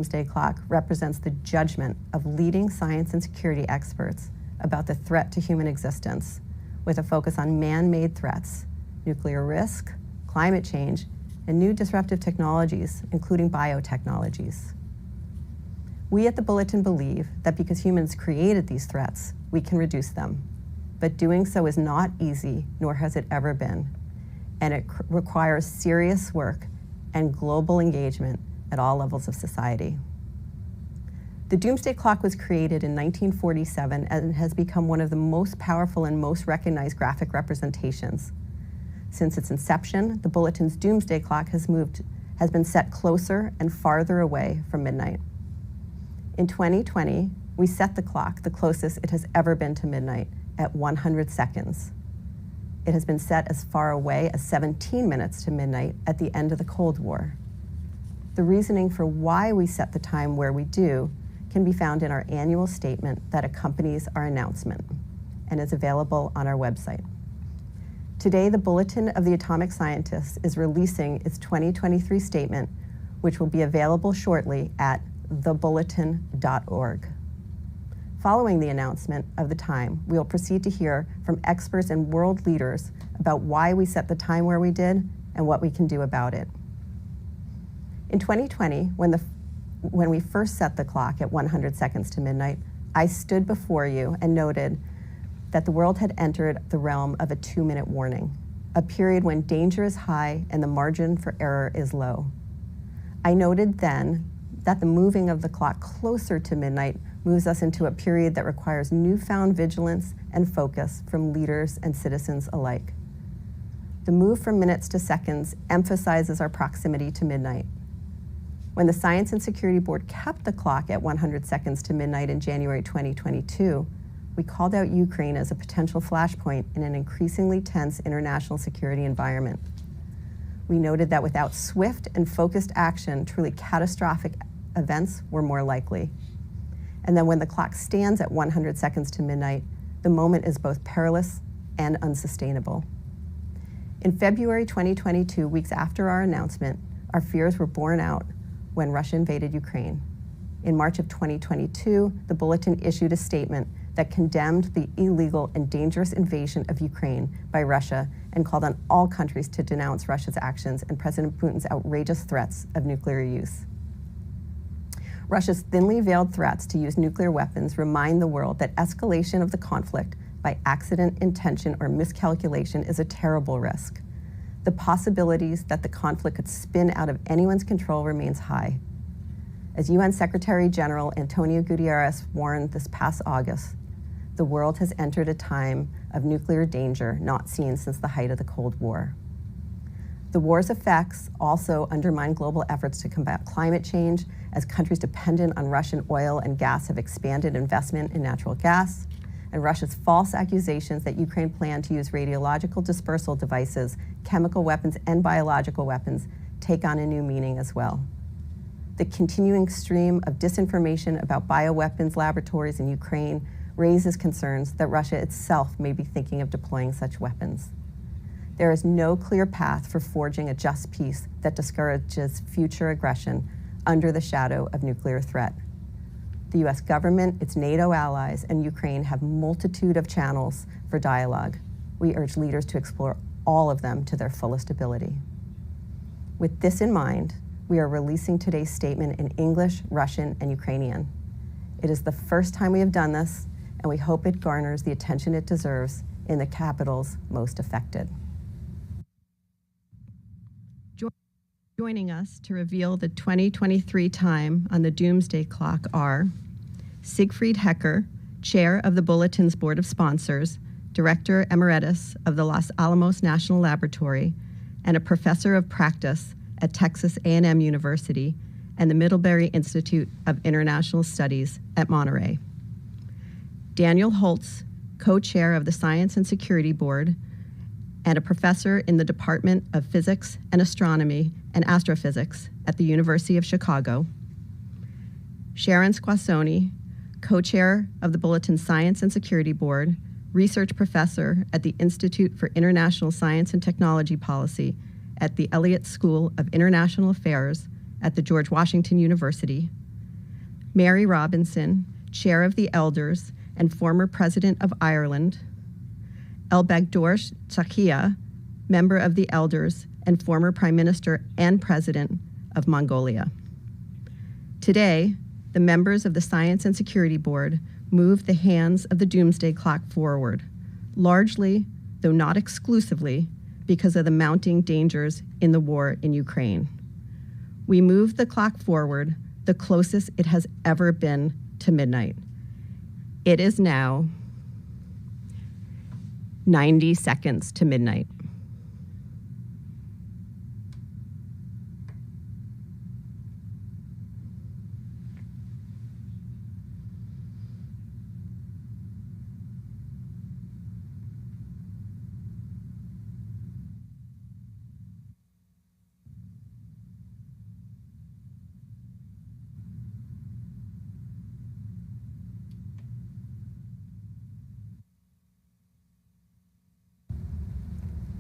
doomsday clock represents the judgment of leading science and security experts about the threat to human existence, with a focus on man-made threats, nuclear risk, climate change, and new disruptive technologies, including biotechnologies. We at the Bulletin believe that because humans created these threats, we can reduce them. But doing so is not easy, nor has it ever been. And it requires serious work and global engagement at all levels of society. The doomsday clock was created in 1947 and has become one of the most powerful and most recognized graphic representations. Since its inception, the Bulletin's doomsday clock has been set closer and farther away from midnight. In 2020, we set the clock the closest it has ever been to midnight, at 100 seconds. It has been set as far away as 17 minutes to midnight at the end of the Cold War. The reasoning for why we set the time where we do can be found in our annual statement that accompanies our announcement and is available on our website. Today, the Bulletin of the Atomic Scientists is releasing its 2023 statement, which will be available shortly at thebulletin.org. Following the announcement of the time, we will proceed to hear from experts and world leaders about why we set the time where we did and what we can do about it. In 2020, when we first set the clock at 100 seconds to midnight, I stood before you and noted that the world had entered the realm of a 2-minute warning, a period when danger is high and the margin for error is low. I noted then that the moving of the clock closer to midnight moves us into a period that requires newfound vigilance and focus from leaders and citizens alike. The move from minutes to seconds emphasizes our proximity to midnight. When the Science and Security Board kept the clock at 100 seconds to midnight in January 2022, we called out Ukraine as a potential flashpoint in an increasingly tense international security environment. We noted that without swift and focused action, truly catastrophic events were more likely. And then when the clock stands at 100 seconds to midnight, the moment is both perilous and unsustainable. In February 2022, weeks after our announcement, our fears were borne out when Russia invaded Ukraine. In March of 2022, the Bulletin issued a statement that condemned the illegal and dangerous invasion of Ukraine by Russia and called on all countries to denounce Russia's actions and President Putin's outrageous threats of nuclear use. Russia's thinly veiled threats to use nuclear weapons remind the world that escalation of the conflict by accident, intention, or miscalculation is a terrible risk. The possibilities that the conflict could spin out of anyone's control remains high. As UN Secretary General Antonio Guterres warned this past August, the world has entered a time of nuclear danger not seen since the height of the Cold War. The war's effects also undermine global efforts to combat climate change, as countries dependent on Russian oil and gas have expanded investment in natural gas, and Russia's false accusations that Ukraine planned to use radiological dispersal devices, chemical weapons, and biological weapons take on a new meaning as well. The continuing stream of disinformation about bioweapons laboratories in Ukraine raises concerns that Russia itself may be thinking of deploying such weapons. There is no clear path for forging a just peace that discourages future aggression under the shadow of nuclear threat. The US government, its NATO allies, and Ukraine have multitude of channels for dialogue. We urge leaders to explore all of them to their fullest ability. With this in mind, we are releasing today's statement in English, Russian, and Ukrainian. It is the first time we have done this, and we hope it garners the attention it deserves in the capitals most affected. Joining us to reveal the 2023 time on the Doomsday Clock are Siegfried Hecker, Chair of the Bulletin's Board of Sponsors, Director Emeritus of the Los Alamos National Laboratory, and a Professor of Practice at Texas A&M University and the Middlebury Institute of International Studies at Monterey. Daniel Holtz, Co-Chair of the Science and Security Board, and a professor in the Department of Physics and Astronomy and Astrophysics at the University of Chicago. Sharon Squassoni, co-chair of the Bulletin Science and Security Board, research professor at the Institute for International Science and Technology Policy at the Elliott School of International Affairs at the George Washington University, Mary Robinson, Chair of the Elders and former President of Ireland, Elbegdor Tsakia, Member of the Elders and former Prime Minister and President of Mongolia. Today, the members of the Science and Security Board moved the hands of the doomsday clock forward, largely, though not exclusively, because of the mounting dangers in the war in Ukraine. We moved the clock forward the closest it has ever been to midnight. It is now 90 seconds to midnight.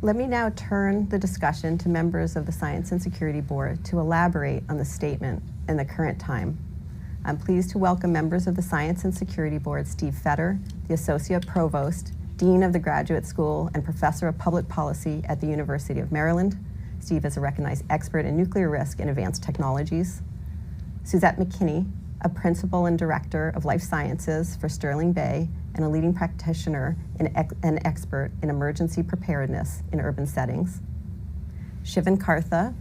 Let me now turn the discussion to members of the Science and Security Board to elaborate on the statement in the current time. I'm pleased to welcome members of the Science and Security Board, Steve Fetter, the Associate Provost, Dean of the Graduate School, and Professor of Public Policy at the University of Maryland. Steve is a recognized expert in nuclear risk and advanced technologies. Suzette McKinney, a Principal and Director of Life Sciences for Sterling Bay, and a leading practitioner and expert in emergency preparedness in urban settings. Shivan Kartha,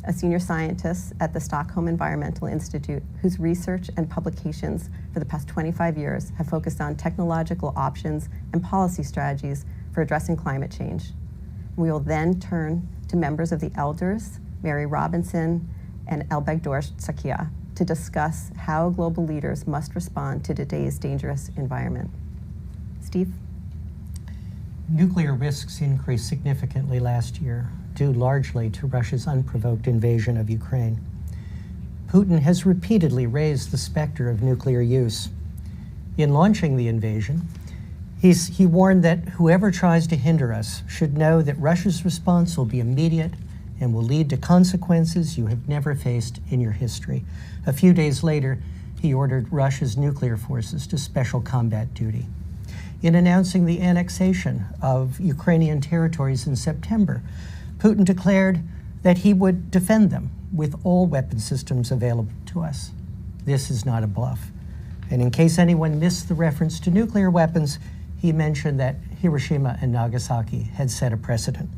a senior scientist at the Stockholm Environmental Institute, whose research and publications for the past 25 years have focused on technological options and policy strategies for addressing climate change. We will then turn to members of the Elders, Mary Robinson and Elbegdor Tsakia, to discuss how global leaders must respond to today's dangerous environment. Steve? Nuclear risks increased significantly last year, due largely to Russia's unprovoked invasion of Ukraine. Putin has repeatedly raised the specter of nuclear use. In launching the invasion, he warned that whoever tries to hinder us should know that Russia's response will be immediate and will lead to consequences you have never faced in your history. A few days later, he ordered Russia's nuclear forces to special combat duty. In announcing the annexation of Ukrainian territories in September, Putin declared that he would defend them with all weapon systems available to us. This is not a bluff. And in case anyone missed the reference to nuclear weapons, he mentioned that Hiroshima and Nagasaki had set a precedent.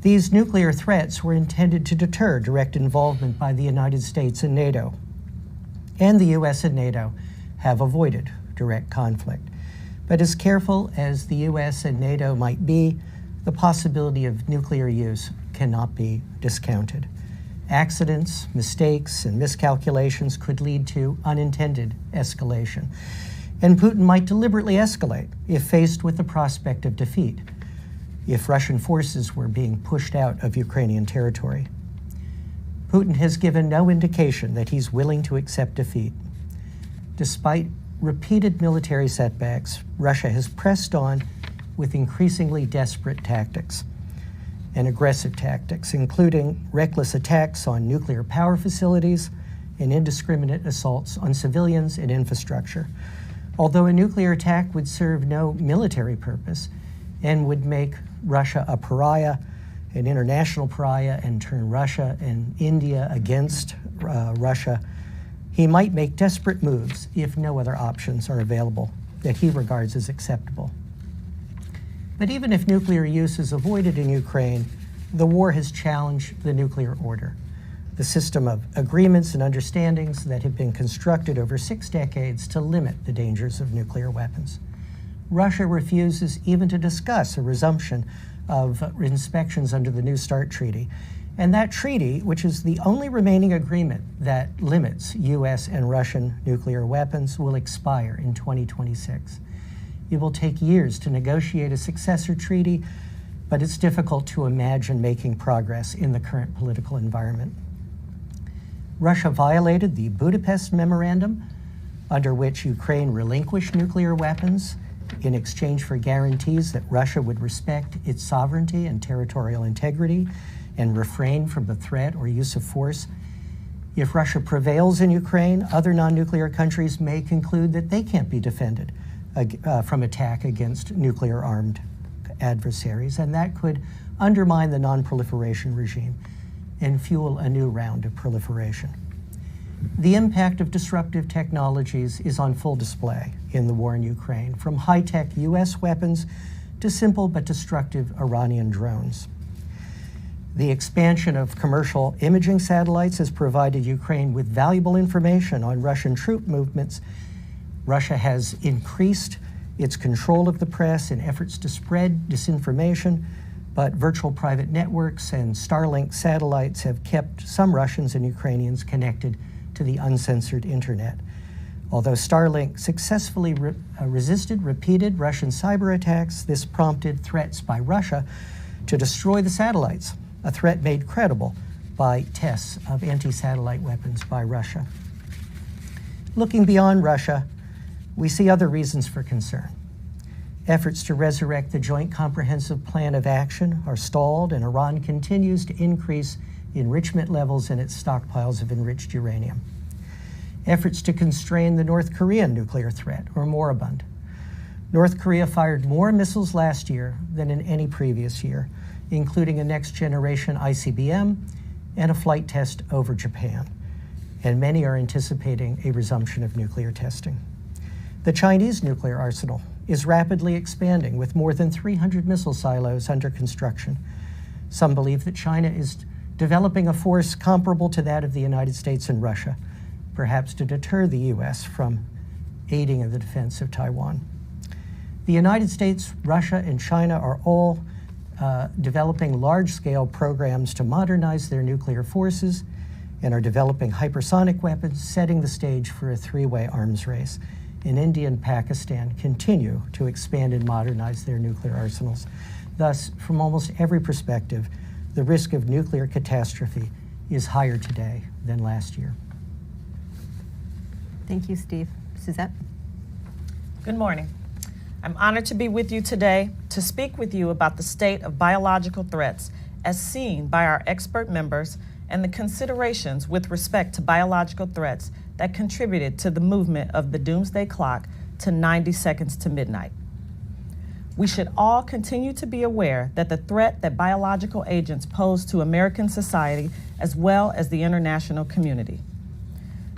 These nuclear threats were intended to deter direct involvement by the United States and NATO. And the US and NATO have avoided direct conflict. But as careful as the US and NATO might be, the possibility of nuclear use cannot be discounted. Accidents, mistakes, and miscalculations could lead to unintended escalation. And Putin might deliberately escalate if faced with the prospect of defeat, if Russian forces were being pushed out of Ukrainian territory. Putin has given no indication that he's willing to accept defeat. Despite repeated military setbacks, Russia has pressed on with increasingly desperate tactics and aggressive tactics, including reckless attacks on nuclear power facilities and indiscriminate assaults on civilians and infrastructure. Although a nuclear attack would serve no military purpose and would make Russia a pariah, an international pariah, and turn Russia and India against Russia, he might make desperate moves if no other options are available that he regards as acceptable. But even if nuclear use is avoided in Ukraine, the war has challenged the nuclear order, the system of agreements and understandings that have been constructed over 6 decades to limit the dangers of nuclear weapons. Russia refuses even to discuss a resumption of inspections under the New START Treaty. And that treaty, which is the only remaining agreement that limits US and Russian nuclear weapons, will expire in 2026. It will take years to negotiate a successor treaty, but it's difficult to imagine making progress in the current political environment. Russia violated the Budapest Memorandum, under which Ukraine relinquished nuclear weapons in exchange for guarantees that Russia would respect its sovereignty and territorial integrity and refrain from the threat or use of force. If Russia prevails in Ukraine, other non-nuclear countries may conclude that they can't be defended from attack against nuclear-armed adversaries, and that could undermine the non-proliferation regime and fuel a new round of proliferation. The impact of disruptive technologies is on full display in the war in Ukraine, from high-tech US weapons to simple but destructive Iranian drones. The expansion of commercial imaging satellites has provided Ukraine with valuable information on Russian troop movements. Russia has increased its control of the press in efforts to spread disinformation, but virtual private networks and Starlink satellites have kept some Russians and Ukrainians connected to the uncensored internet. Although Starlink successfully resisted repeated Russian cyber attacks, this prompted threats by Russia to destroy the satellites, a threat made credible by tests of anti-satellite weapons by Russia. Looking beyond Russia, we see other reasons for concern. Efforts to resurrect the Joint Comprehensive Plan of Action are stalled, and Iran continues to increase enrichment levels in its stockpiles of enriched uranium. Efforts to constrain the North Korean nuclear threat are moribund. North Korea fired more missiles last year than in any previous year, including a next-generation ICBM and a flight test over Japan. And many are anticipating a resumption of nuclear testing. The Chinese nuclear arsenal is rapidly expanding, with more than 300 missile silos under construction. Some believe that China is developing a force comparable to that of the United States and Russia, perhaps to deter the U.S. from aiding in the defense of Taiwan. The United States, Russia, and China are all developing large-scale programs to modernize their nuclear forces and are developing hypersonic weapons, setting the stage for a three-way arms race. And India and Pakistan continue to expand and modernize their nuclear arsenals. Thus, from almost every perspective, the risk of nuclear catastrophe is higher today than last year. Thank you, Steve. Suzette? Good morning. I'm honored to be with you today to speak with you about the state of biological threats as seen by our expert members and the considerations with respect to biological threats that contributed to the movement of the doomsday clock to 90 seconds to midnight. We should all continue to be aware that the threat that biological agents pose to American society as well as the international community.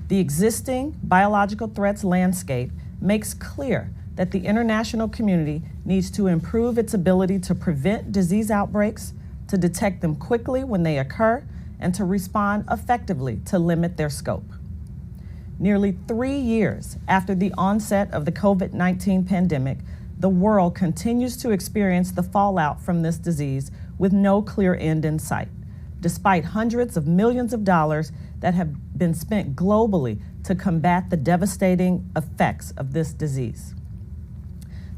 The existing biological threats landscape makes clear that the international community needs to improve its ability to prevent disease outbreaks, to detect them quickly when they occur, and to respond effectively to limit their scope. Nearly 3 years after the onset of the COVID-19 pandemic, the world continues to experience the fallout from this disease with no clear end in sight, despite hundreds of millions of dollars that have been spent globally to combat the devastating effects of this disease.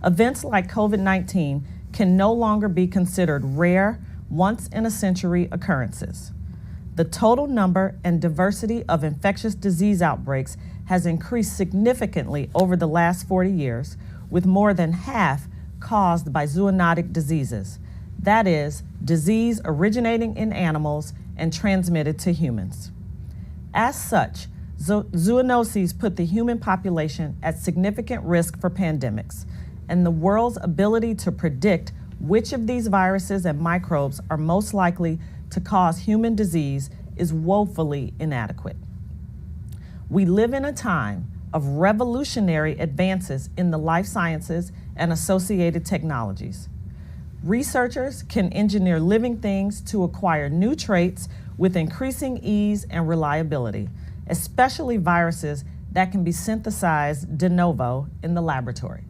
Events like COVID-19 can no longer be considered rare, once-in-a-century occurrences. The total number and diversity of infectious disease outbreaks has increased significantly over the last 40 years, with more than half caused by zoonotic diseases. That is, disease originating in animals and transmitted to humans. As such, zoonoses put the human population at significant risk for pandemics, and the world's ability to predict which of these viruses and microbes are most likely to cause human disease is woefully inadequate. We live in a time of revolutionary advances in the life sciences and associated technologies. Researchers can engineer living things to acquire new traits with increasing ease and reliability, especially viruses that can be synthesized de novo in the laboratory.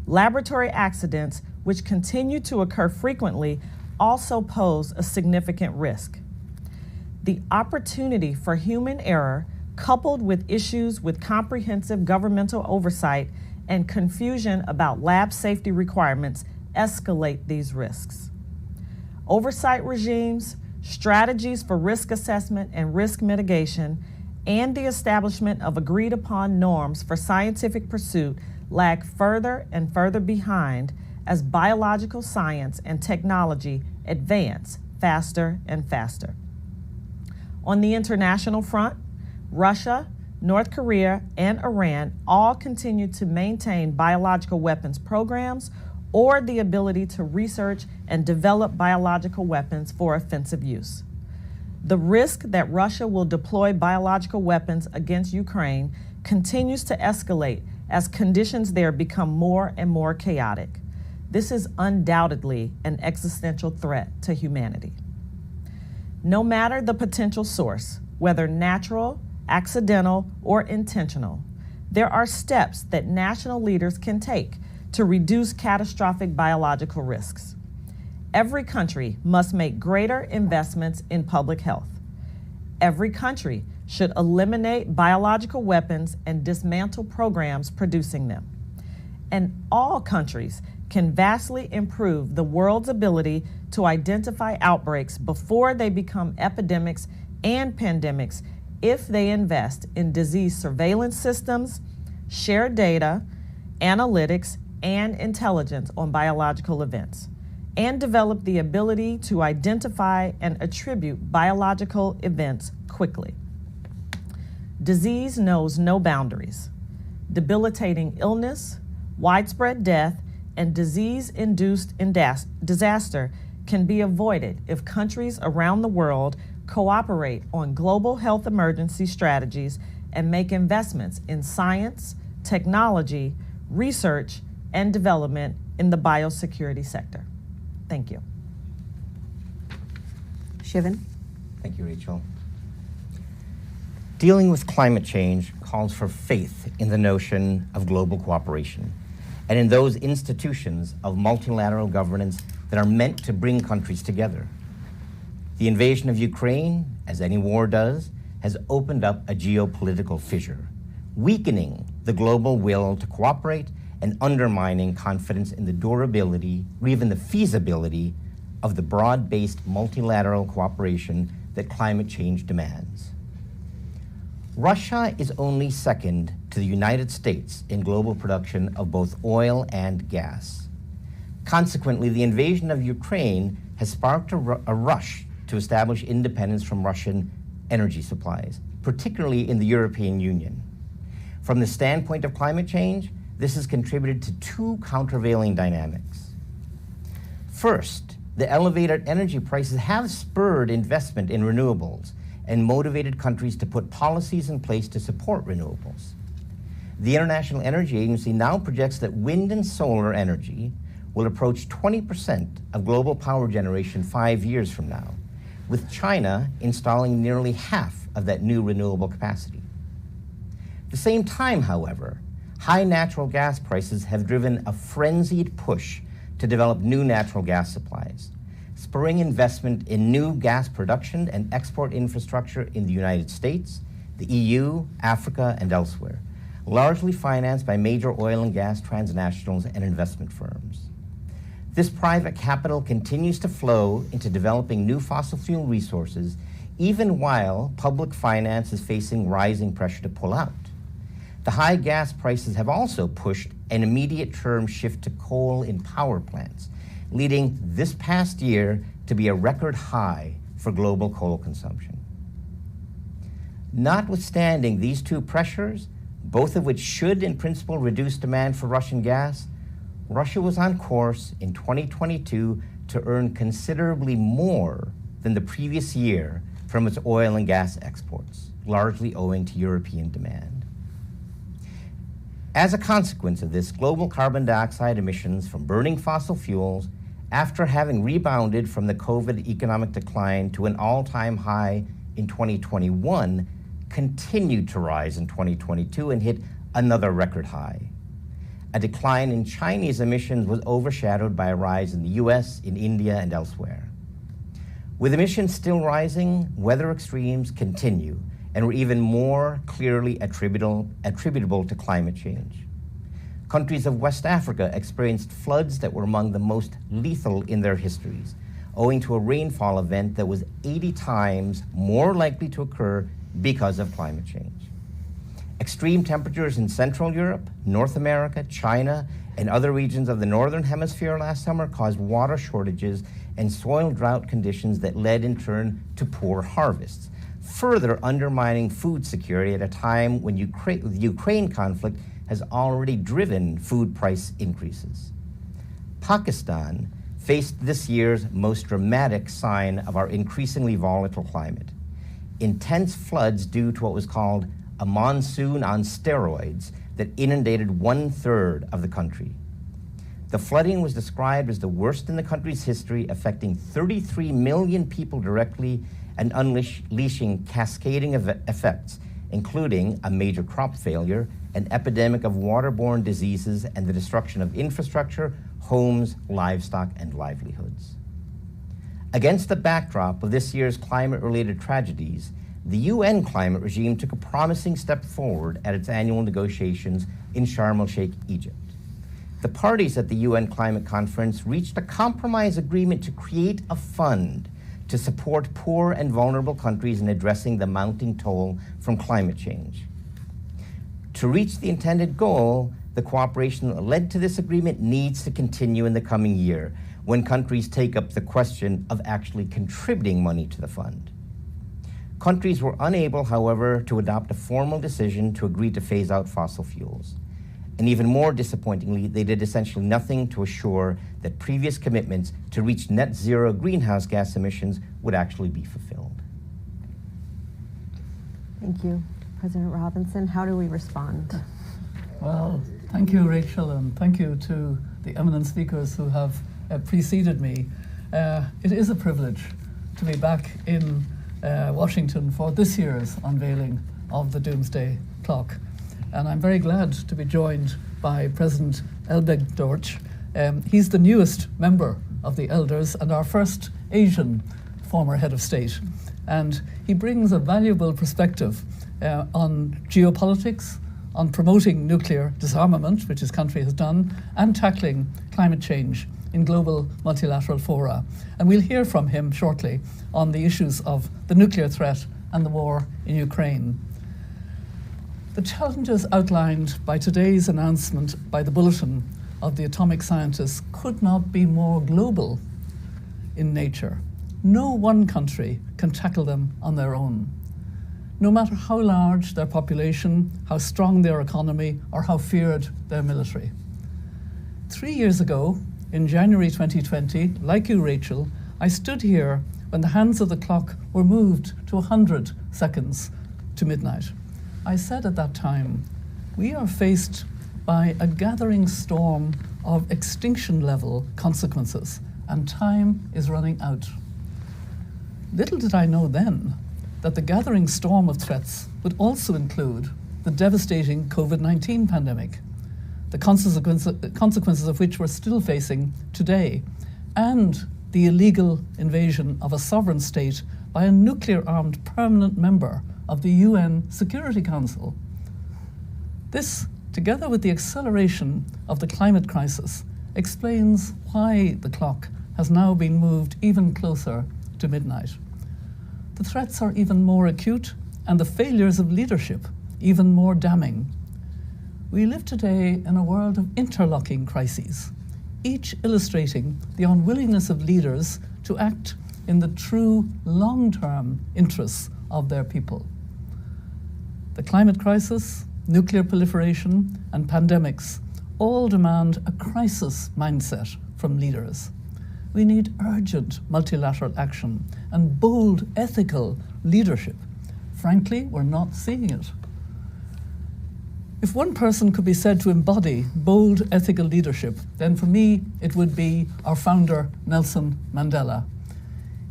Laboratory accidents, which continue to occur frequently, also pose a significant risk. The opportunity for human error, coupled with issues with comprehensive governmental oversight and confusion about lab safety requirements, escalate these risks. Oversight regimes, strategies for risk assessment and risk mitigation, and the establishment of agreed-upon norms for scientific pursuit lag further and further behind as biological science and technology advance faster and faster. On the international front, Russia, North Korea, and Iran all continue to maintain biological weapons programs or the ability to research and develop biological weapons for offensive use. The risk that Russia will deploy biological weapons against Ukraine continues to escalate as conditions there become more and more chaotic. This is undoubtedly an existential threat to humanity. No matter the potential source, whether natural, accidental, or intentional, there are steps that national leaders can take to reduce catastrophic biological risks. Every country must make greater investments in public health. Every country should eliminate biological weapons and dismantle programs producing them. And all countries can vastly improve the world's ability to identify outbreaks before they become epidemics and pandemics if they invest in disease surveillance systems, share data, analytics, and intelligence on biological events, and develop the ability to identify and attribute biological events quickly. Disease knows no boundaries. Debilitating illness, widespread death, and disease-induced disaster can be avoided if countries around the world cooperate on global health emergency strategies and make investments in science, technology, research, and development in the biosecurity sector. Thank you. Shivan? Thank you, Rachel. Dealing with climate change calls for faith in the notion of global cooperation and in those institutions of multilateral governance that are meant to bring countries together. The invasion of Ukraine, as any war does, has opened up a geopolitical fissure, weakening the global will to cooperate and undermining confidence in the durability or even the feasibility of the broad-based multilateral cooperation that climate change demands. Russia is only second to the United States in global production of both oil and gas. Consequently, the invasion of Ukraine has sparked a rush to establish independence from Russian energy supplies, particularly in the European Union. From the standpoint of climate change, this has contributed to two countervailing dynamics. First, the elevated energy prices have spurred investment in renewables and motivated countries to put policies in place to support renewables. The International Energy Agency now projects that wind and solar energy will approach 20% of global power generation 5 years from now, with China installing nearly half of that new renewable capacity. At the same time, however, high natural gas prices have driven a frenzied push to develop new natural gas supplies, spurring investment in new gas production and export infrastructure in the United States, the EU, Africa, and elsewhere, largely financed by major oil and gas transnationals and investment firms. This private capital continues to flow into developing new fossil fuel resources, even while public finance is facing rising pressure to pull out. The high gas prices have also pushed an immediate term shift to coal in power plants, leading this past year to be a record high for global coal consumption. Notwithstanding these two pressures, both of which should in principle reduce demand for Russian gas, Russia was on course in 2022 to earn considerably more than the previous year from its oil and gas exports, largely owing to European demand. As a consequence of this, global carbon dioxide emissions from burning fossil fuels, after having rebounded from the COVID economic decline to an all-time high in 2021, continued to rise in 2022 and hit another record high. A decline in Chinese emissions was overshadowed by a rise in the US, in India, and elsewhere. With emissions still rising, weather extremes continue and were even more clearly attributable to climate change. Countries of West Africa experienced floods that were among the most lethal in their histories, owing to a rainfall event that was 80 times more likely to occur because of climate change. Extreme temperatures in Central Europe, North America, China, and other regions of the Northern Hemisphere last summer caused water shortages and soil drought conditions that led in turn to poor harvests, further undermining food security at a time when the Ukraine conflict has already driven food price increases. Pakistan faced this year's most dramatic sign of our increasingly volatile climate: intense floods due to what was called a monsoon on steroids that inundated 1/3 of the country. The flooding was described as the worst in the country's history, affecting 33 million people directly and unleashing cascading effects, including a major crop failure, an epidemic of waterborne diseases, and the destruction of infrastructure, homes, livestock, and livelihoods. Against the backdrop of this year's climate-related tragedies, the UN climate regime took a promising step forward at its annual negotiations in Sharm el-Sheikh, Egypt. The parties at the UN Climate Conference reached a compromise agreement to create a fund to support poor and vulnerable countries in addressing the mounting toll from climate change. To reach the intended goal, the cooperation that led to this agreement needs to continue in the coming year, when countries take up the question of actually contributing money to the fund. Countries were unable, however, to adopt a formal decision to agree to phase out fossil fuels. And even more disappointingly, they did essentially nothing to assure that previous commitments to reach net zero greenhouse gas emissions would actually be fulfilled. Thank you. President Robinson, how do we respond? Well, thank you, Rachel, and thank you to the eminent speakers who have preceded me. It is a privilege to be back in Washington for this year's unveiling of the Doomsday Clock. And I'm very glad to be joined by President Elbegdorch. He's the newest member of the Elders and our first Asian former head of state. And he brings a valuable perspective on geopolitics, on promoting nuclear disarmament, which his country has done, and tackling climate change in global multilateral fora. And we'll hear from him shortly on the issues of the nuclear threat and the war in Ukraine. The challenges outlined by today's announcement by the Bulletin of the Atomic Scientists could not be more global in nature. No one country can tackle them on their own, no matter how large their population, how strong their economy, or how feared their military. 3 years ago, in January 2020, like you, Rachel, I stood here when the hands of the clock were moved to 100 seconds to midnight. I said at that time, we are faced by a gathering storm of extinction-level consequences, and time is running out. Little did I know then that the gathering storm of threats would also include the devastating COVID-19 pandemic, the consequences of which we're still facing today, and the illegal invasion of a sovereign state by a nuclear-armed permanent member of the UN Security Council. This, together with the acceleration of the climate crisis, explains why the clock has now been moved even closer to midnight. The threats are even more acute and the failures of leadership even more damning. We live today in a world of interlocking crises, each illustrating the unwillingness of leaders to act in the true long-term interests of their people. The climate crisis, nuclear proliferation, and pandemics all demand a crisis mindset from leaders. We need urgent multilateral action and bold ethical leadership. Frankly, we're not seeing it. If one person could be said to embody bold ethical leadership, then for me it would be our founder, Nelson Mandela.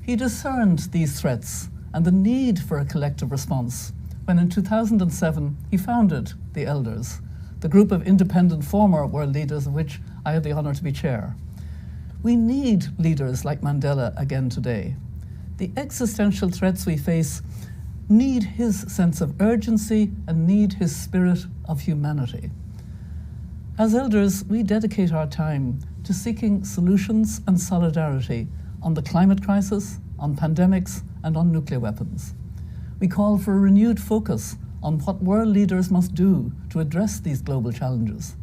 He discerned these threats and the need for a collective response when in 2007 he founded the Elders, the group of independent former world leaders of which I had the honor to be chair. We need leaders like Mandela again today. The existential threats we face need his sense of urgency and need his spirit of humanity. As Elders, we dedicate our time to seeking solutions and solidarity on the climate crisis, on pandemics, and on nuclear weapons. We call for a renewed focus on what world leaders must do to address these global challenges.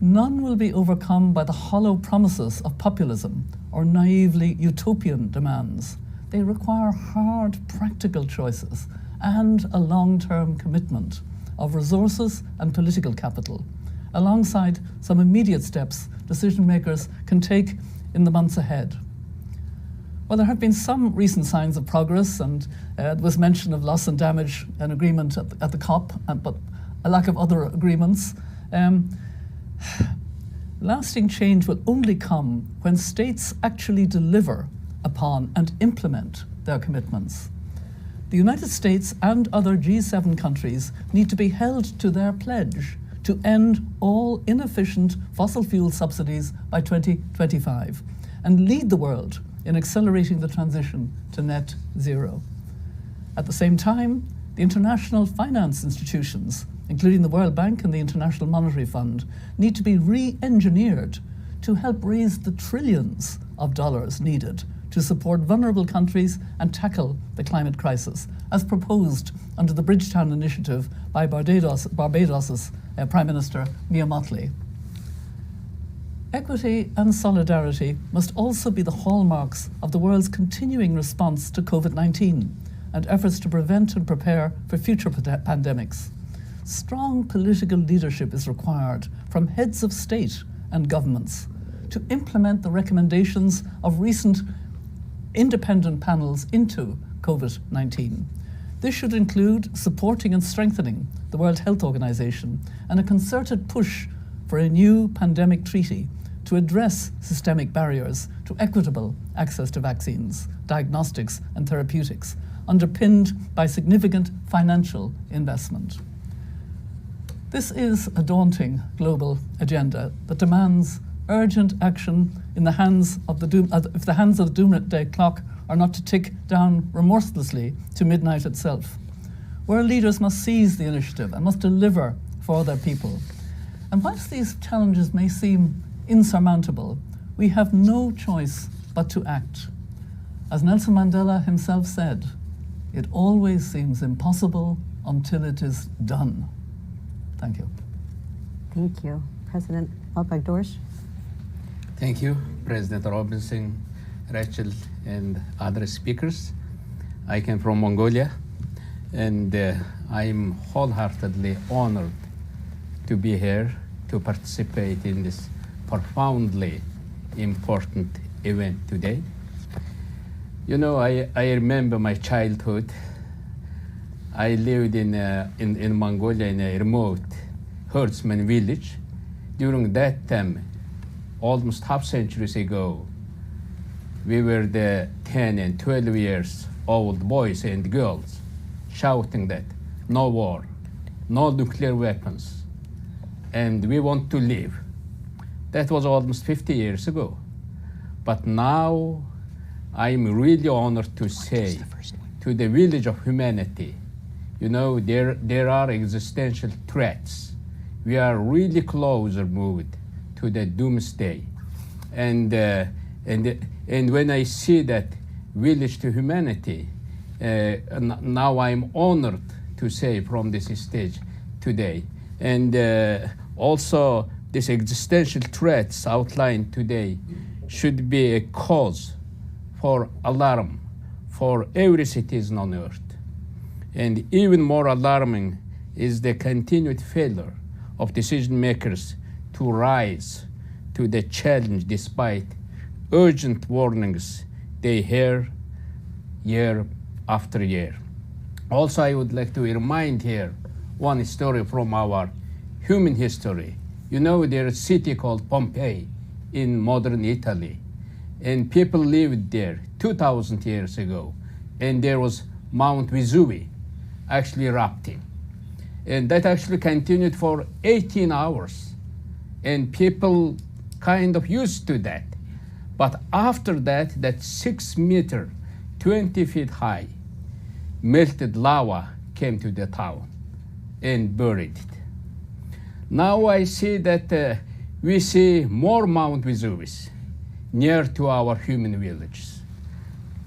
None will be overcome by the hollow promises of populism or naively utopian demands. they require hard, practical choices and a long-term commitment of resources and political capital, alongside some immediate steps decision makers can take in the months ahead. Well, there have been some recent signs of progress, and there was mention of loss and damage, an agreement at the COP, but a lack of other agreements. Lasting change will only come when states actually deliver upon and implement their commitments. The United States and other G7 countries need to be held to their pledge to end all inefficient fossil fuel subsidies by 2025 and lead the world in accelerating the transition to net zero. At the same time, the international finance institutions, including the World Bank and the International Monetary Fund, need to be re-engineered to help raise the trillions of dollars needed to support vulnerable countries and tackle the climate crisis, as proposed under the Bridgetown Initiative by Barbados's Prime Minister Mia Mottley. Equity and solidarity must also be the hallmarks of the world's continuing response to COVID-19 and efforts to prevent and prepare for future pandemics. Strong political leadership is required from heads of state and governments to implement the recommendations of recent independent panels into COVID-19. This should include supporting and strengthening the World Health Organization and a concerted push for a new pandemic treaty to address systemic barriers to equitable access to vaccines, diagnostics, and therapeutics, underpinned by significant financial investment. This is a daunting global agenda that demands urgent action in the hands of the if the hands of the doomsday clock are not to tick down remorselessly to midnight itself. World leaders must seize the initiative and must deliver for their people. And whilst these challenges may seem insurmountable, we have no choice but to act. As Nelson Mandela himself said, it always seems impossible until it is done. Thank you. Thank you. President Alpagdorsh. Thank you, President Robinson, Rachel, and other speakers. I came from Mongolia, and I'm wholeheartedly honored to be here to participate in this profoundly important event today. You know, I remember my childhood. I lived in Mongolia in a remote herdsman village. During that time, almost half centuries ago, we were the 10 and 12 years old boys and girls shouting that no war, no nuclear weapons, and we want to live. That was almost 50 years ago. But now I'm really honored to say to the village of humanity, you know, there are existential threats. We are really closer moved to the doomsday. And when I see that village to humanity, now I'm honored to say from this stage today. And also these existential threats outlined today should be a cause for alarm for every citizen on earth. And even more alarming is the continued failure of decision makers to rise to the challenge despite urgent warnings they hear year after year. Also, I would like to remind here one story from our human history. You know, there's a city called Pompeii in modern Italy, and people lived there 2,000 years ago, and there was Mount Vesuvius actually erupting. And that actually continued for 18 hours, and people kind of used to that. But after that, that 6 meter, 20 feet high, melted lava came to the town and buried it. Now I see that we see more Mount Vesuvius near to our human villages.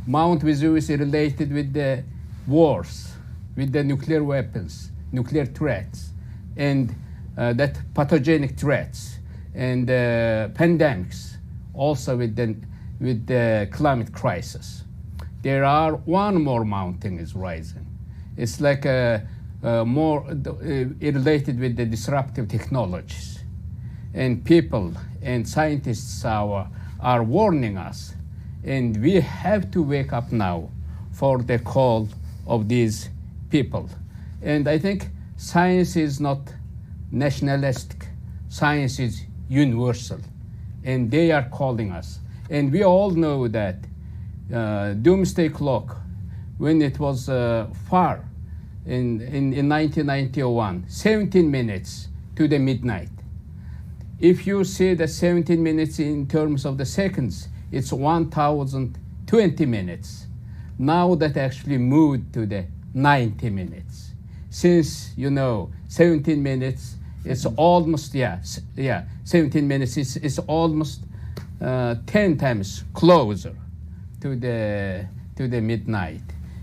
Mount Vesuvius is related with the wars, with the nuclear weapons, nuclear threats, and that pathogenic threats, and pandemics, also with the climate crisis. there are one more mountain is rising. It's like more related with the disruptive technologies. And people and scientists are warning us. And we have to wake up now for the call of these people. And I think science is not nationalistic. Science is universal. And they are calling us. And we all know that doomsday clock, when it was far in 1991, 17 minutes to the midnight. If you see the 17 minutes in terms of the seconds, it's 1,020 minutes. Now that actually moved to the 90 minutes. Since, 17 minutes, it's almost, 17 minutes is almost 10 times closer to the midnight.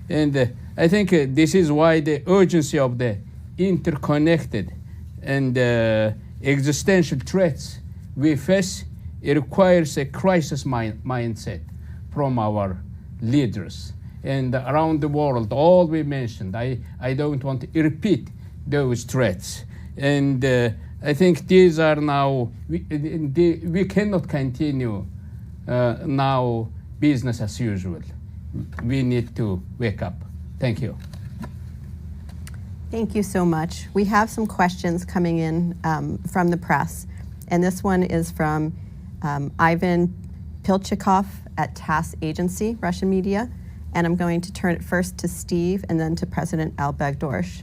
And I think this is why the urgency of the interconnected and existential threats we face, it requires a crisis mindset from our leaders. And around the world, all we mentioned, I don't want to repeat those threats. And I think these are now, we cannot continue now business as usual. We need to wake up. Thank you. Thank you so much. We have some questions coming in from the press, and this one is from Ivan Pilchikov at TASS Agency, Russian media, and I'm going to turn it first to Steve and then to President Al-Baghdorsh.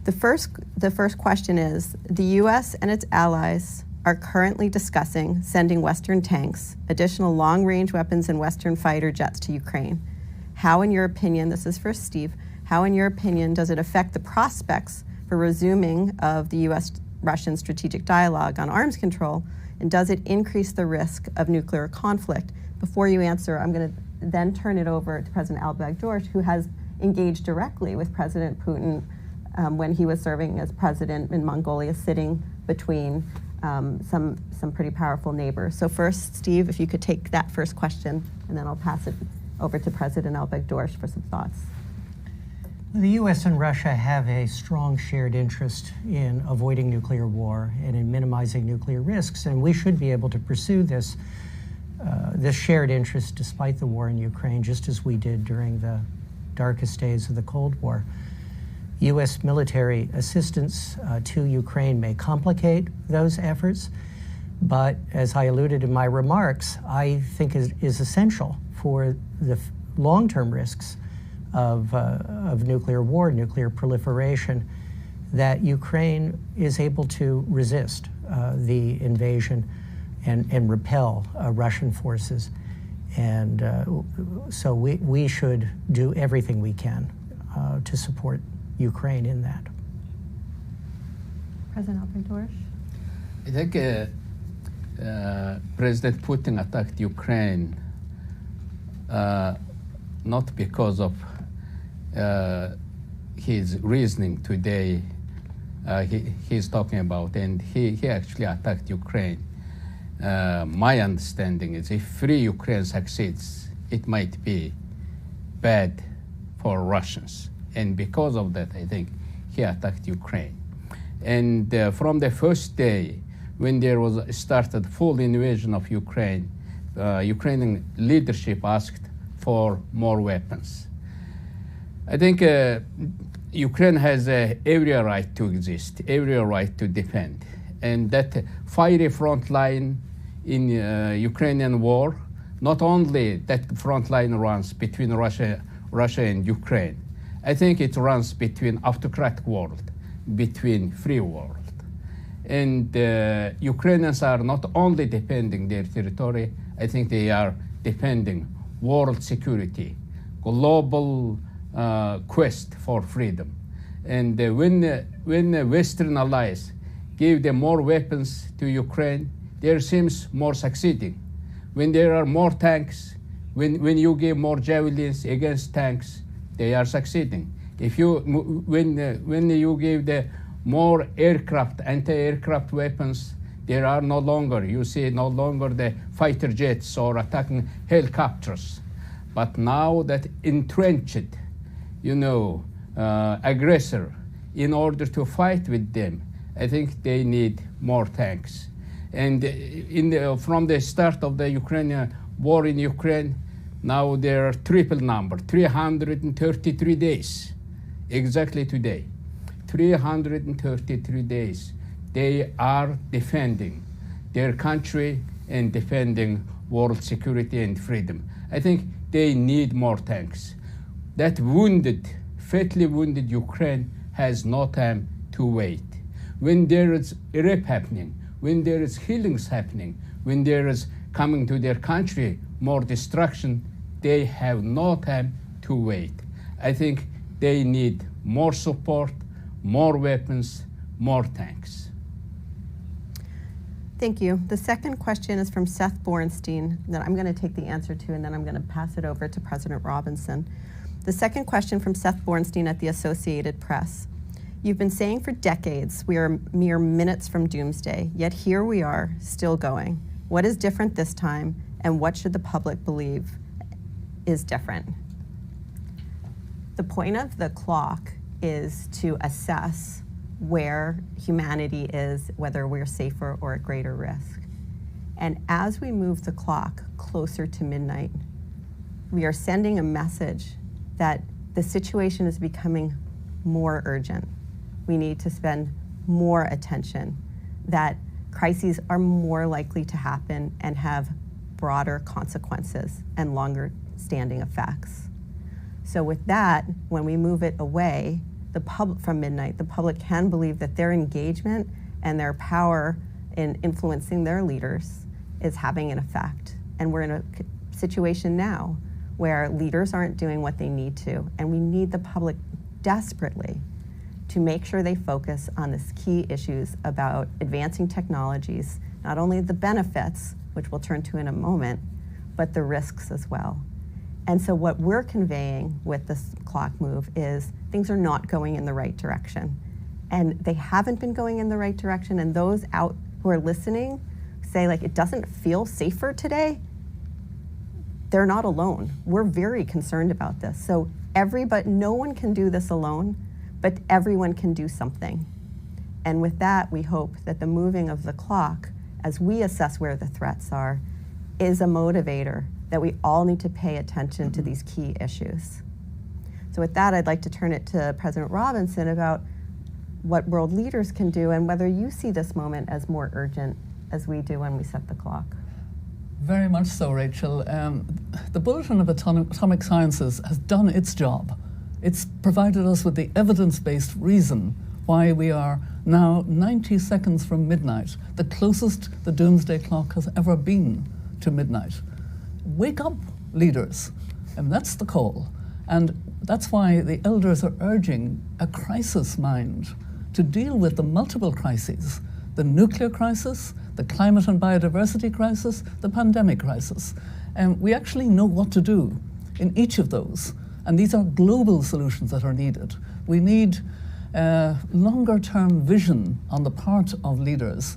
The first question is, the U.S. and its allies are currently discussing sending Western tanks, additional long-range weapons and Western fighter jets to Ukraine. How, in your opinion, this is for Steve, how, in your opinion, does it affect the prospects for resuming of the U.S.-Russian strategic dialogue on arms control, and does it increase the risk of nuclear conflict? Before you answer, I'm going to then turn it over to President Al-Baghdorsh, who has engaged directly with President Putin when he was serving as president in Mongolia, sitting between some pretty powerful neighbors. So first, Steve, if you could take that first question, and then I'll pass it over to President Al-Baghdorsh for some thoughts. The U.S. and Russia have a strong shared interest in avoiding nuclear war and in minimizing nuclear risks, and we should be able to pursue this shared interest despite the war in Ukraine, just as we did during the darkest days of the Cold War. U.S. military assistance to Ukraine may complicate those efforts, but as I alluded in my remarks, I think is essential for the long-term risks of nuclear war, nuclear proliferation, that Ukraine is able to resist the invasion and repel Russian forces. And so we should do everything we can to support Ukraine in that. President Al-Baghdorsh? I think President Putin attacked Ukraine not because of his reasoning today he's talking about, and he actually attacked Ukraine. My understanding is if free Ukraine succeeds, it might be bad for Russians. And because of that, I think he attacked Ukraine. And from the first day, when there was started full invasion of Ukraine, Ukrainian leadership asked for more weapons. I think Ukraine has every right to exist, every right to defend. And that fiery front line in Ukrainian war, not only that front line runs between Russia and Ukraine, I think it runs between autocratic world, between free world. And Ukrainians are not only defending their territory, I think they are defending world security, global quest for freedom. And when Western allies give them more weapons to Ukraine, there seems more succeeding. When there are more tanks, when you give more javelins against tanks, they are succeeding. If you, when you give the more aircraft, anti-aircraft weapons, there are no longer, you see no longer the fighter jets or attacking helicopters. But now that entrenched, aggressor, in order to fight with them, I think they need more tanks. And from the start of the Ukrainian war in Ukraine, now there are triple number, 333 days, exactly today. 333 days. They are defending their country and defending world security and freedom. I think they need more tanks. That fatally wounded Ukraine has no time to wait. When there is rape happening, when there is healings happening, when there is coming to their country more destruction, they have no time to wait. I think they need more support, more weapons, more tanks. Thank you. The second question is from Seth Borenstein that I'm going to take the answer to, and then I'm going to pass it over to President Robinson. The second question from Seth Borenstein at the Associated Press. You've been saying for decades we are mere minutes from doomsday, yet here we are, still going. What is different this time, and what should the public believe is different? The point of the clock is to assess where humanity is, whether we're safer or at greater risk. And as we move the clock closer to midnight, we are sending a message that the situation is becoming more urgent. We need to spend more attention, that crises are more likely to happen and have broader consequences and longer standing effects. So with that, when we move it away, from midnight, the public can believe that their engagement and their power in influencing their leaders is having an effect. And we're in a situation now where leaders aren't doing what they need to, and we need the public desperately to make sure they focus on these key issues about advancing technologies, not only the benefits, which we'll turn to in a moment, but the risks as well. And so what we're conveying with this clock move is things are not going in the right direction. And they haven't been going in the right direction, and those out who are listening say, like, it doesn't feel safer today. They're not alone. We're very concerned about this. So no one can do this alone, but everyone can do something. And with that, we hope that the moving of the clock, as we assess where the threats are, is a motivator that we all need to pay attention to these key issues. So with that, I'd like to turn it to President Robinson about what world leaders can do and whether you see this moment as more urgent as we do when we set the clock. Very much so, Rachel. The Bulletin of Atomic Sciences has done its job. It's provided us with the evidence-based reason why we are now 90 seconds from midnight, the closest the doomsday clock has ever been to midnight. Wake up, leaders. And that's the call. And that's why the elders are urging a crisis mind to deal with the multiple crises, the nuclear crisis, the climate and biodiversity crisis, the pandemic crisis. And we actually know what to do in each of those. And these are global solutions that are needed. We need longer-term vision on the part of leaders.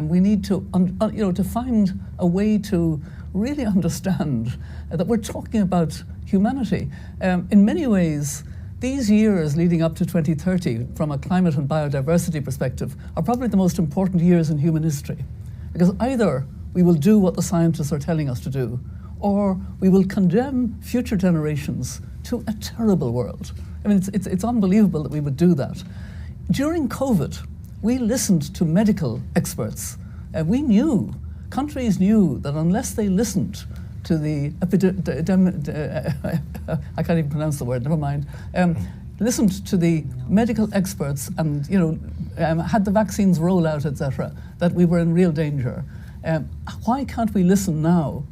We need to, to find a way to really understand that we're talking about humanity. In many ways, these years leading up to 2030, from a climate and biodiversity perspective, are probably the most important years in human history. Because either we will do what the scientists are telling us to do, or we will condemn future generations to a terrible world. I mean, it's unbelievable that we would do that. During COVID, we listened to medical experts. Countries knew that unless they listened to the I can't even pronounce the word, never mind, listened to the medical experts and had the vaccines roll out, etc., that we were in real danger. Why can't we listen now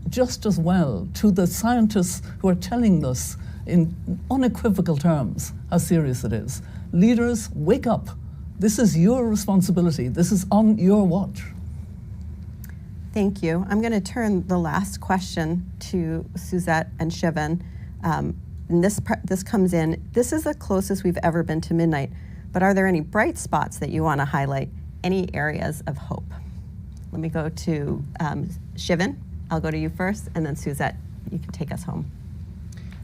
just as well to the scientists who are telling us in unequivocal terms how serious it is? Leaders, wake up. This is your responsibility. This is on your watch. Thank you. I'm going to turn the last question to Suzette and Shivan. And this comes in. This is the closest we've ever been to midnight. But are there any bright spots that you want to highlight? Any areas of hope? Let me go to Shivan. I'll go to you first, and then Suzette, you can take us home.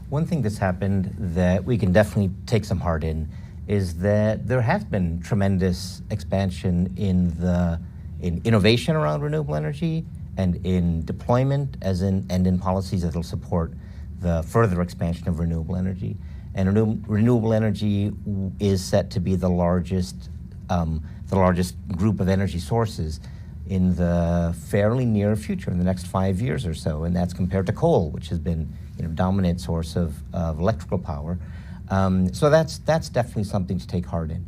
One thing that's happened that we can definitely take some heart in is that there has been tremendous expansion in innovation around renewable energy and in deployment and in policies that will support the further expansion of renewable energy. And renewable energy is set to be the largest group of energy sources in the fairly near future, in the next 5 years or so, and that's compared to coal, which has been dominant source of electrical power. So that's definitely something to take heart in.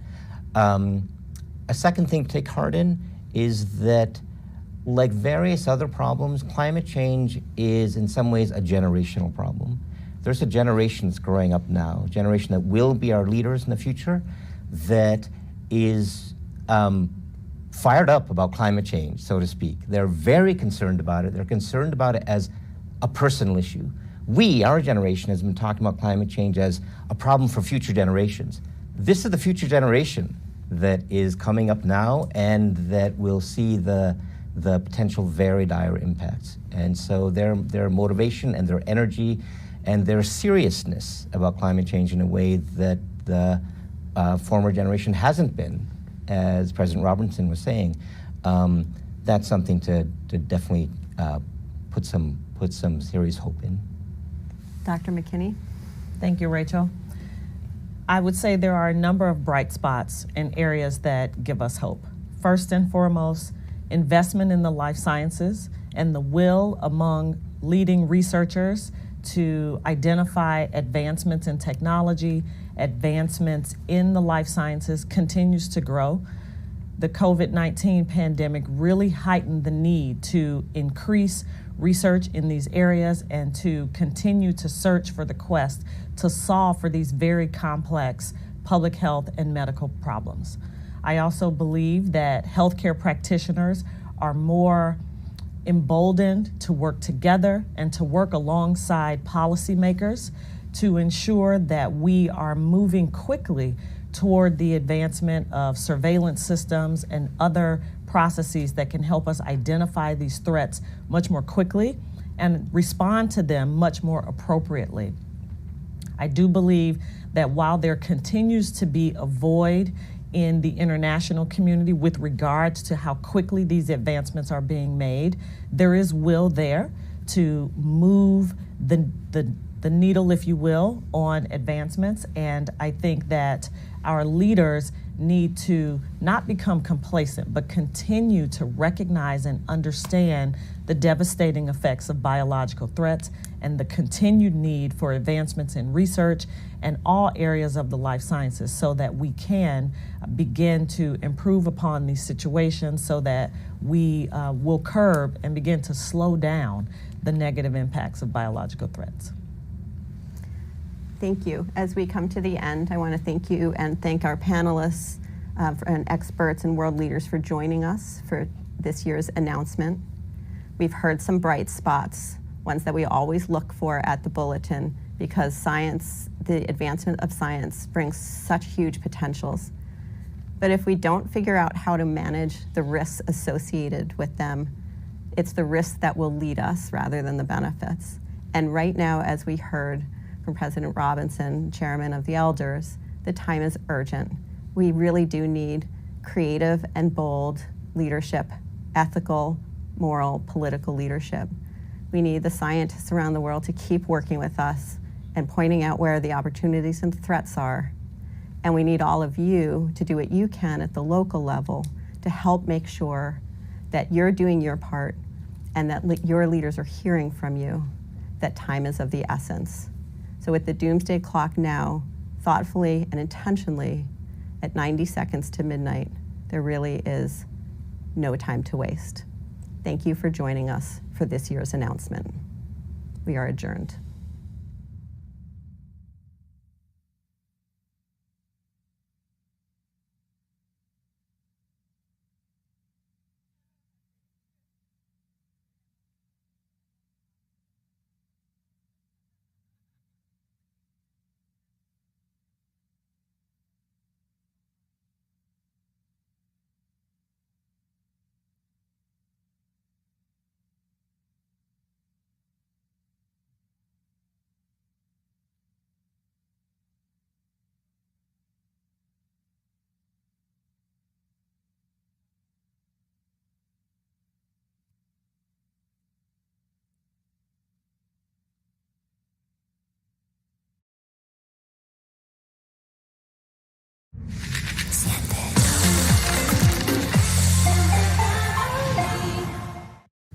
A second thing to take heart in is that, like various other problems, climate change is in some ways a generational problem. There's a generation that's growing up now, a generation that will be our leaders in the future, that is fired up about climate change, so to speak. They're very concerned about it. They're concerned about it as a personal issue. We, our generation, has been talking about climate change as a problem for future generations. This is the future generation that is coming up now and that will see the potential very dire impacts. And so their motivation and their energy and their seriousness about climate change in a way that the former generation hasn't been, as President Robinson was saying, that's something to definitely put some serious hope in. Dr. McKinney? Thank you, Rachel. I would say there are a number of bright spots in areas that give us hope. First and foremost, investment in the life sciences and the will among leading researchers to identify advancements in technology, advancements in the life sciences continues to grow. The COVID-19 pandemic really heightened the need to increase research in these areas and to continue to search for the quest to solve for these very complex public health and medical problems. I also believe that healthcare practitioners are more emboldened to work together and to work alongside policymakers to ensure that we are moving quickly toward the advancement of surveillance systems and other processes that can help us identify these threats much more quickly and respond to them much more appropriately. I do believe that while there continues to be a void in the international community with regards to how quickly these advancements are being made, there is will there to move the needle, if you will, on advancements. And I think that our leaders need to not become complacent, but continue to recognize and understand the devastating effects of biological threats and the continued need for advancements in research and all areas of the life sciences so that we can begin to improve upon these situations so that we will curb and begin to slow down the negative impacts of biological threats. Thank you. As we come to the end, I want to thank you and thank our panelists and experts and world leaders for joining us for this year's announcement. We've heard some bright spots, ones that we always look for at the bulletin, because science, the advancement of science, brings such huge potentials. But if we don't figure out how to manage the risks associated with them, it's the risks that will lead us rather than the benefits. And right now, as we heard from President Robinson, Chairman of the Elders, the time is urgent. We really do need creative and bold leadership, ethical, moral, political leadership. We need the scientists around the world to keep working with us and pointing out where the opportunities and threats are. And we need all of you to do what you can at the local level to help make sure that you're doing your part and that your leaders are hearing from you that time is of the essence. So with the doomsday clock now, thoughtfully and intentionally, at 90 seconds to midnight, there really is no time to waste. Thank you for joining us for this year's announcement. We are adjourned.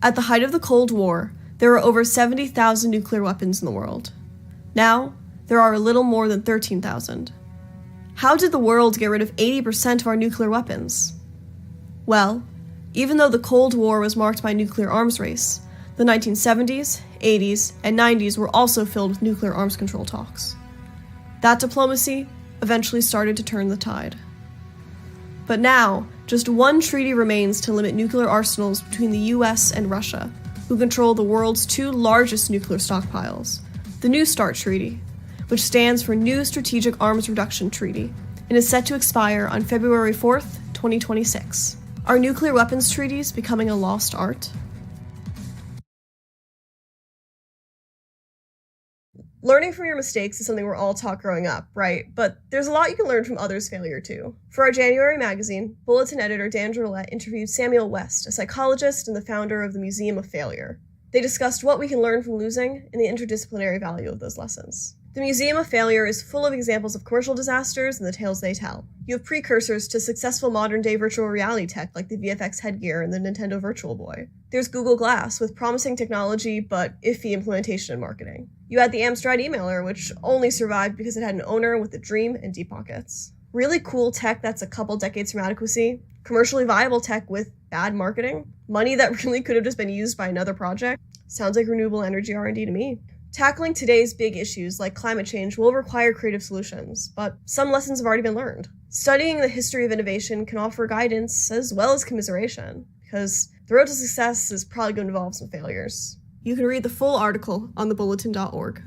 At the height of the Cold War, there were over 70,000 nuclear weapons in the world. Now, there are a little more than 13,000. How did the world get rid of 80% of our nuclear weapons? Well, even though the Cold War was marked by a nuclear arms race, the 1970s, 80s, and 90s were also filled with nuclear arms control talks. That diplomacy eventually started to turn the tide. But now, just one treaty remains to limit nuclear arsenals between the US and Russia, who control the world's two largest nuclear stockpiles, the New START Treaty, which stands for New Strategic Arms Reduction Treaty, and is set to expire on February 4th, 2026. Are nuclear weapons treaties becoming a lost art? Learning from your mistakes is something we're all taught growing up, right? But there's a lot you can learn from others' failure too. For our January magazine, Bulletin editor Dan Drolette interviewed Samuel West, a psychologist and the founder of the Museum of Failure. They discussed what we can learn from losing and the interdisciplinary value of those lessons. The Museum of Failure is full of examples of commercial disasters and the tales they tell. You have precursors to successful modern-day virtual reality tech like the VFX headgear and the Nintendo Virtual Boy. There's Google Glass with promising technology but iffy implementation and marketing. You had the Amstrad emailer, which only survived because it had an owner with a dream and deep pockets. Really cool tech that's a couple decades from adequacy. Commercially viable tech with bad marketing. Money that really could have just been used by another project. Sounds like renewable energy R&D to me. Tackling today's big issues like climate change will require creative solutions, but some lessons have already been learned. Studying the history of innovation can offer guidance as well as commiseration, because the road to success is probably going to involve some failures. You can read the full article on thebulletin.org.